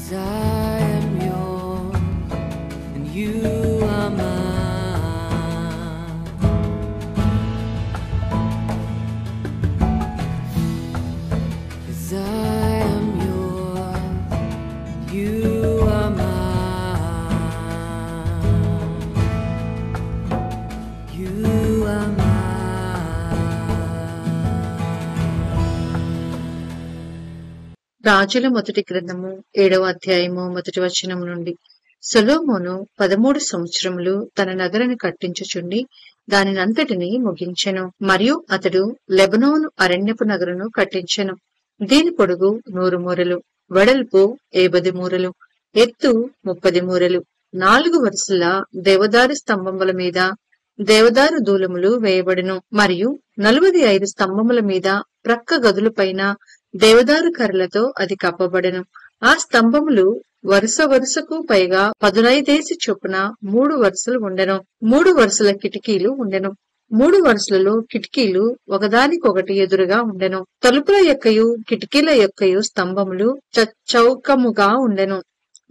'Cause I am yours and you are mine. 'Cause I am yours and you are mine. You are mine. రాజుల మొదటి గ్రంథము 7వ అధ్యాయము మొదటి వచనము నుండి. సొలొమోను 13 సంవత్సరములు తన నగరుని కట్టించుచుండి దానినంతటిని ముగించెను. మరియు అతడు లెబనోను అరణ్యపు నగరును కట్టించెను. దీని పొడుగు 100 మూరలు, వెడల్పు 50 మూరలు, ఎత్తు 30 మూరలు. 4 వరుసల దేవదారు స్తంభముల మీద దేవదారు దూలములు వేయబడెను. మరియు 45 స్తంభముల మీద ప్రక్క గదుల పైన దేవదారు కర్రలతో అది కప్పబడెను. ఆ స్తంభములు వరుస వరుసకు పైగా 15 చొప్పున 3 వరుసలు ఉండెను. 3 వరుసల కిటికీలు ఉండెను. 3 వరుసలలో కిటికీలు ఒకదానికొకటి ఎదురుగా ఉండెను. తలుపుల యొక్కయు కిటికీల యొక్కయు స్తంభములు చౌకముగా ఉండెను.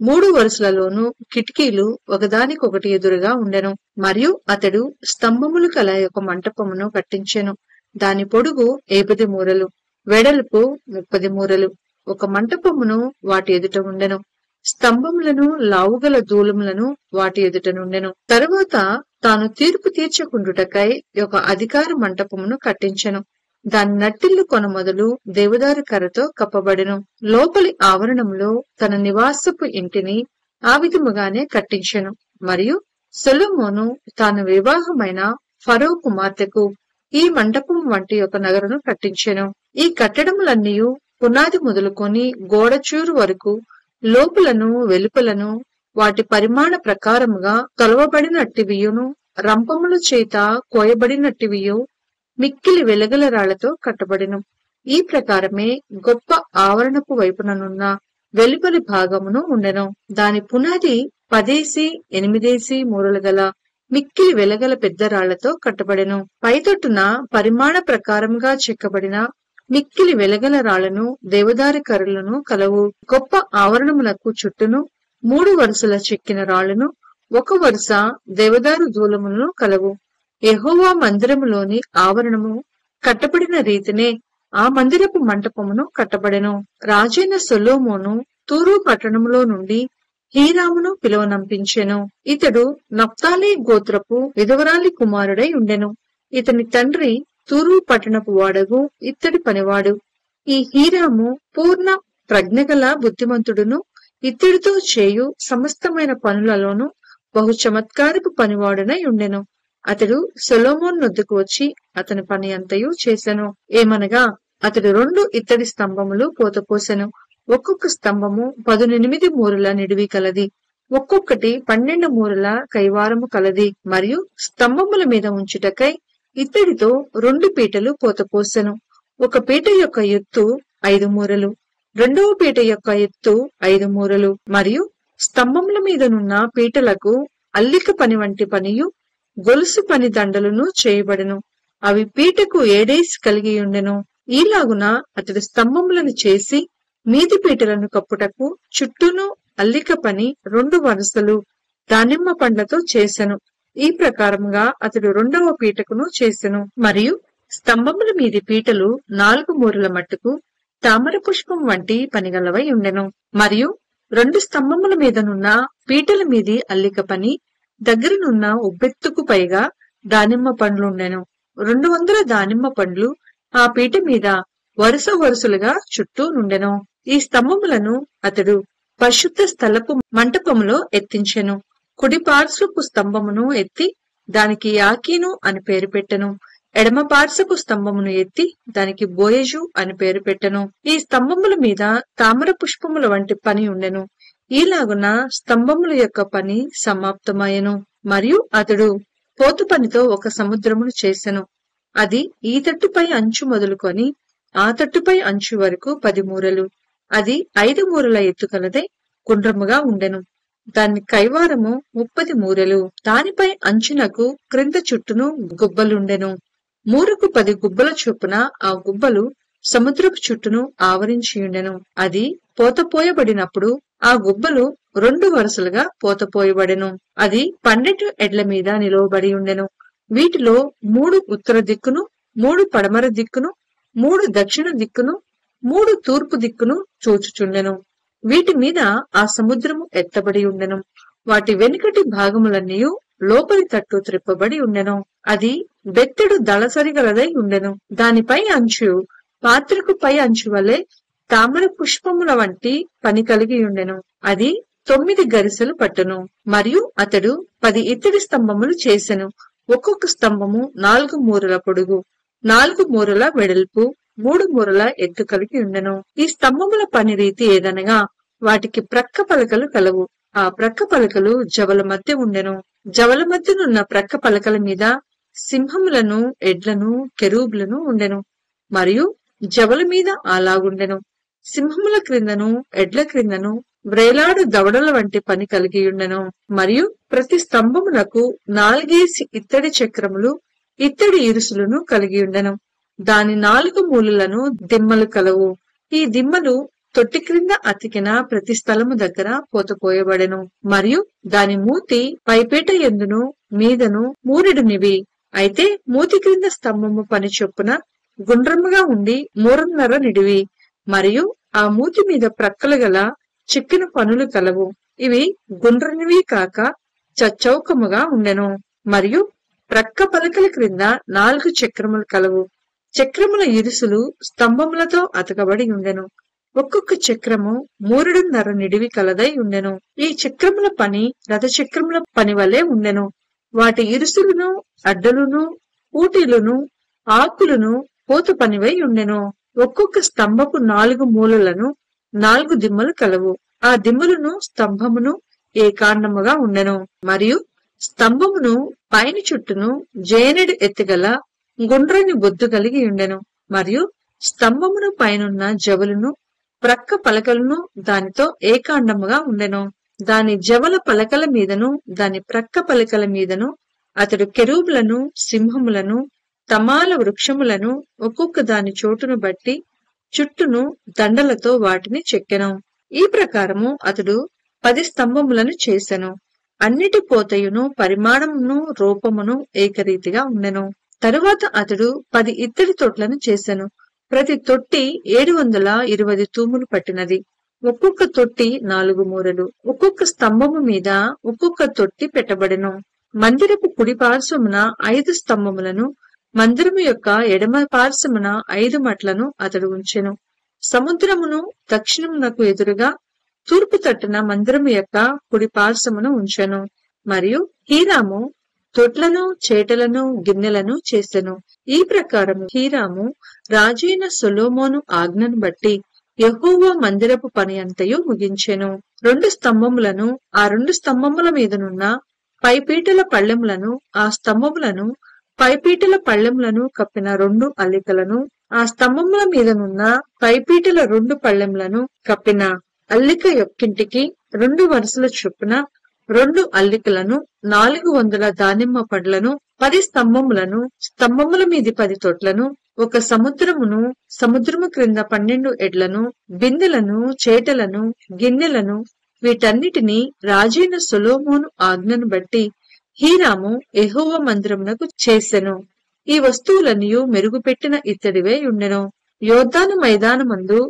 3 వరుసలలోనూ కిటికీలు ఒకదానికొకటి ఎదురుగా ఉండెను. మరియు అతడు స్తంభములు కల ఒక మంటపమును కట్టించెను. దాని పొడుగు 50 మూరలు, వెడల్పు 30 మూరలు. ఒక మంటపమును వాటి ఎదుట ఉండెను. స్తంభములను లావుగల దూలములను వాటి ఎదుట నుండెను. తరువాత తాను తీర్పు తీర్చకుండుటకై ఒక అధికార మంటపమును కట్టించెను. దాని నట్టిల్లు కొన మొదలు దేవదారు కర్రతో కప్పబడెను. లోపలి ఆవరణంలో తన నివాసపు ఇంటిని ఆ విధముగానే కట్టించెను. మరియు సొలొమోను తాను వివాహమైన ఫరో కుమార్తెకు ఈ మంటపం వంటి ఒక నగరును కట్టించెను. ఈ కట్టడములన్నీయు పునాది మొదలుకొని గోడచూరు వరకు లోపలను వెలుపలను వాటి పరిమాణ ప్రకారముగా తొలవబడినట్టివియును, రంపముల చేత కోయబడినట్టివియు మిక్కిలి వెలగల రాళ్లతో కట్టబడెను. ఈ ప్రకారమే గొప్ప ఆవరణపు వైపుననున్న వెలుపలి భాగమును ఉండెను. దాని పునాది 10 మూరలు గల మిక్కిలి వెలగల పెద్ద రాళ్లతో కట్టబడెను. పైతొట్టున పరిమాణ ప్రకారంగా చెక్కబడిన మిక్కిలి వెలగల రాళ్లను దేవదారు కర్రలను కలవు. గొప్ప ఆవరణములకు చుట్టూను 3 వరుసల చెక్కిన రాళ్లను, 1 వరుస దేవదారు దూలములను కలవు. యెహోవా మందిరములోని ఆవరణము కట్టబడిన రీతినే ఆ మందిరపు మంటపమును కట్టబడెను. రాజైన సొలొమోను తూరు పట్టణములో నుండి హీరామును పిలువనంపించెను. ఇతడు నఫ్తాలి గోత్రపు విధవరాలి కుమారుడై ఉండెను. ఇతని తండ్రి తూరు పట్టణపు వాడగు ఇత్తడి పనివాడు. ఈ హీరాము పూర్ణ ప్రజ్ఞగల బుద్ధిమంతుడును, ఇత్తడితో చేయు సమస్తమైన పనులలోనూ బహు చమత్కారపు పనివాడునై ఉండెను. అతడు సొలొమోను నొద్దకు వచ్చి అతని పని అంతయు చేసెను. ఏమనగా అతడు 2 ఇత్తడి స్తంభములు పోతపోసెను. ఒక్కొక్క స్తంభము 18 మూరల నిడివి కలది, ఒక్కొక్కటి 12 మూరల కైవారము కలది. మరియు స్తంభముల మీద ఉంచుటకై ఇత్తడితో 2 పీటలు పోతపోసెను. ఒక పీట యొక్క ఎత్తు 5 మూరలు, రెండవ పీట యొక్క ఎత్తు 5 మూరలు. మరియు స్తంభముల మీదనున్న పీటలకు అల్లిక పని వంటి పనియు గొలుసు పని దండలను చేయబడెను. అవి పీటకు 7 కలిగి ఉండెను. ఈలాగున అతడు స్తంభములను చేసి మీది పీటలను కప్పుటకు చుట్టూను అల్లిక పని 2 వరుసలు దానిమ్మ పండ్లతో చేసెను. ఈ ప్రకారముగా అతడు 2వ పీటకును చేసెను. మరియు స్తంభముల మీది పీటలు 4 మూరల మట్టుకు తామర పుష్పం వంటి పనిగలవై ఉండెను. మరియు 2 స్తంభముల మీదనున్న పీటల మీది అల్లిక పని దగ్గరనున్న ఉబ్బెత్తుకు పైగా దానిమ్మ పండ్లుండెను. 200 దానిమ్మ పండ్లు ఆ పీట మీద వరుస వరుసలుగా చుట్టూ నుండెను. ఈ స్తంభములను అతడు పరిశుద్ధ స్థలపు మంటపములో ఎత్తించెను. కుడి పార్శ్వపు స్తంభమును ఎత్తి దానికి యాకీను అని పేరు పెట్టెను. ఎడమ పార్శ్వపు స్తంభమును ఎత్తి దానికి బోయజు అని పేరు పెట్టెను. ఈ స్తంభముల మీద తామర పుష్పముల వంటి పని ఉండెను. ఈలాగున స్తంభముల యొక్క పని సమాప్తమయ్యెను. మరియు అతడు పోతు పనితో ఒక సముద్రమును చేసెను. అది ఈ తట్టుపై అంచు మొదలుకొని ఆ తట్టుపై అంచు వరకు 10 మూరలు. అది 5 మూరల ఎత్తు కలదై గుండ్రముగా ఉండెను. దాని కైవారము 30 మూరలు. దానిపై అంచునకు క్రింద చుట్టూను గుబ్బలుండెను. మూరకు 10 గుబ్బల చొప్పున ఆ గుబ్బలు సముద్రపు చుట్టూను ఆవరించియుండెను. అది పోతపోయబడినప్పుడు ఆ గుబ్బలు 2 వరుసలుగా పోతపోయబడెను. అది 12 ఎడ్ల మీద నిలువబడి ఉండెను. వీటిలో 3 ఉత్తర దిక్కును, 3 పడమర దిక్కును, 3 దక్షిణ దిక్కును, 3 తూర్పు దిక్కును చూచుచుండెను. వీటి మీద ఆ సముద్రము ఎత్తబడి ఉండెను. వాటి వెనుకటి భాగములన్నీయు లోపలి తట్టు త్రిప్పబడి ఉండెను. అది బెత్తెడు దళసరిగలదై ఉండెను. దానిపై అంచు పాత్రకు పై అంచు వలె తామర పుష్పముల వంటి పని కలిగి ఉండెను. అది 9 గరిసెలు పట్టును. మరియు అతడు 10 ఇత్తడి స్తంభములు చేసెను. ఒక్కొక్క స్తంభము 4 మూరల పొడుగు, 4 మూరల వెడల్పు, 3 మూరల ఎత్తు కలిగి ఉండెను. ఈ స్తంభముల పని రీతి ఏదనగా వాటికి ప్రక్క పలకలు కలవు. ఆ ప్రక్క పలకలు జవల మధ్య ఉండెను. జవల మధ్యనున్న ప్రక్క పలకల మీద సింహములను, ఎడ్లను, కెరూబులను ఉండెను. మరియు జవల మీద అలాగుండెను. సింహముల క్రిందను, ఎడ్ల క్రిందను వ్రేలాడు దవడల వంటి పని కలిగి ఉండెను. మరియు ప్రతి స్తంభమునకు 4 ఇత్తడి చక్రములు, ఇత్తడి ఇరుసులను కలిగి ఉండెను. దాని 4 మూలలను దిమ్మలు కలవు. ఈ దిమ్మలు తొట్టి క్రింద అతికిన ప్రతి స్థలము దగ్గర పోతపోయబడెను. మరియు దాని మూతి పైపేట ఎందును మీదను మూరెడునివి. అయితే మూతి క్రింద స్తంభము పని చొప్పున గుండ్రముగా ఉండి 3.5 నిడివి. మరియు ఆ మూతి మీద ప్రక్కలు గల చిక్కిన పనులు కలవు. ఇవి గుండ్రనివి కాక చచ్చౌకముగా ఉండెను. మరియు ప్రక్క పలకల క్రింద 4 చక్రములు కలవు. చక్రముల ఇరుసులు స్తంభములతో అతకబడి ఉండెను. ఒక్కొక్క చక్రము 3.5 నిడివి కలదై ఉండెను. ఈ చక్రముల పని రథచక్రముల పని వలె ఉండెను. వాటి ఇరుసులను, అడ్డలును, ఊటీలును, ఆకులను పోత పనివై ఉండెను. ఒక్కొక్క స్తంభపు 4 మూలలను 4 దిమ్మలు కలవు. ఆ దిమ్మలను స్తంభమును ఏకాండముగా ఉండెను. మరియు స్తంభమును పైని చుట్టూను జేనెడు ఎత్తుగల గుండ్రని బొద్దు కలిగి ఉండెను. మరియు స్తంభమును పైనున్న జవలును ప్రక్క పలకలను దానితో ఏకాండముగా ఉండెను. దాని జవల పలకల మీదను దాని ప్రక్క పలకల మీదను అతడు కెరూబులను, సింహములను, తమాల వృక్షములను ఒక్కొక్క దాని చోటును బట్టి చుట్టూను దండలతో వాటిని చెక్కెను. ఈ ప్రకారము అతడు 10 స్తంభములను చేసెను. అన్నిటి పోతయును, పరిమాణమును, రూపమును ఏకరీతిగా ఉండెను. తరువాత అతడు 10 ఇత్తడి తొట్లను చేసెను. ప్రతి తొట్టి 720 తూములు పట్టినది. ఒక్కొక్క తొట్టి 4 మూరలు. ఒక్కొక్క స్తంభము మీద ఒక్కొక్క తొట్టి పెట్టబడెను. మందిరపు కుడి పార్శ్వమున 5 స్తంభములను, మందిరము యొక్క ఎడమ పార్శ్వమున 5 మట్లను అతడు ఉంచెను. సముద్రమును దక్షిణమునకు ఎదురుగా తూర్పు తట్టున మందిరము యొక్క కుడి పార్శ్వమును ఉంచెను. మరియు హీరాము తొట్లను, చేటలను, గిన్నెలను చేసెను. ఈ ప్రకారము హీరాము రాజైన సొలొమోను ఆజ్ఞను బట్టి యెహోవా మందిరపు పని అంతయు ముగించెను. 2 స్తంభములను, ఆ 2 స్తంభముల మీదనున్న పైపీటల పళ్ళెములను, ఆ స్తంభములను పైపీటల పళ్ళెములను కప్పిన 2 అల్లికలను, ఆ స్తంభముల మీదనున్న పైపీటల 2 పళ్ళెములను కప్పిన అల్లిక యొక్కింటికి 2 వరుసల చొప్పున 2 అల్లికలను, 400 దానిమ్మ పండ్లను, 10 స్తంభములను, స్తంభముల మీది 10 తొట్లను, ఒక సముద్రమును, సముద్రము క్రింద 12 ఎడ్లను, బిందెలను, చేటలను, గిన్నెలను, వీటన్నిటినీ రాజైన సొలొమోను ఆజ్ఞను బట్టి హీరాము యెహోవా మందిరమునకు చేసెను. ఈ వస్తువులన్నీయు మెరుగుపెట్టిన ఇత్తడివే ఉండెను. యోర్దాను మైదానమందు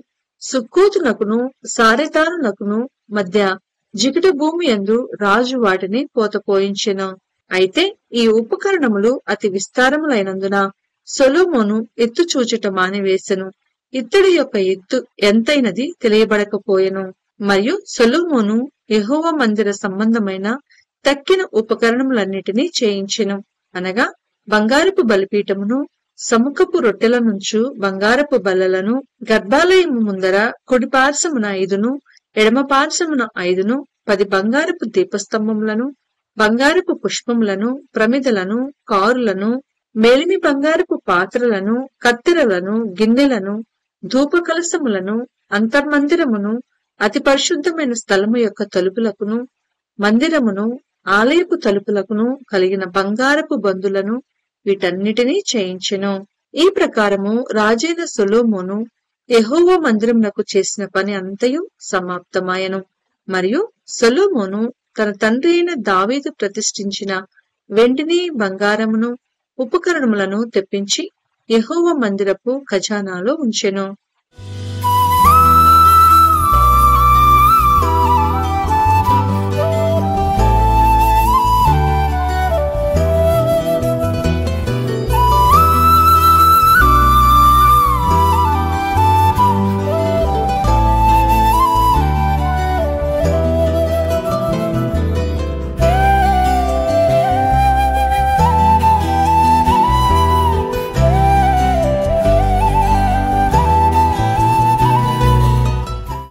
సుక్కోతునకును సారెతానునకును మధ్య జిగిట భూమి యందు రాజు వాటిని పోతపోయించెను. అయితే ఈ ఉపకరణములు అతి విస్తారములైనందున సొలొమోను ఎత్తు చూచుట మానివేసెను. ఇత్తడి యొక్క ఎత్తు ఎంతైనది తెలియబడకపోయెను. మరియు సొలొమోను యెహోవా మందిర సంబంధమైన తక్కిన ఉపకరణములన్నిటినీ చేయించెను. అనగా బంగారపు బలిపీఠమును, సముఖపు రొట్టెల నుంచు బంగారపు బల్లలను, గర్భాలయము ముందర కుడి పార్శ్వమున 5ను, ఎడమ పార్శ్వమున 5ను, 10 బంగారపు దీపస్తంభములను, బంగారపు పుష్పములను, ప్రమిదలను, కారులను, మేలిమి బంగారపు పాత్రలను, కత్తెరలను, గిన్నెలను, ధూపకలశములను, అంతర్మందిరమును, అతి పరిశుద్ధమైన స్థలము యొక్క తలుపులకును, మందిరమును, ఆలయపు తలుపులకును కలిగిన బంగారపు బందులను వీటన్నిటినీ చేయించెను. ఈ ప్రకారము రాజైన సొలొమోను యెహోవా మందిరమునకు చేసిన పని అంతయు సమాప్తమాయెను. మరియు సొలొమోను తన తండ్రి అయిన దావీదు ప్రతిష్ఠించిన వెండిని బంగారమును ఉపకరణములను తెప్పించి యెహోవా మందిరపు ఖజానాలో ఉంచెను.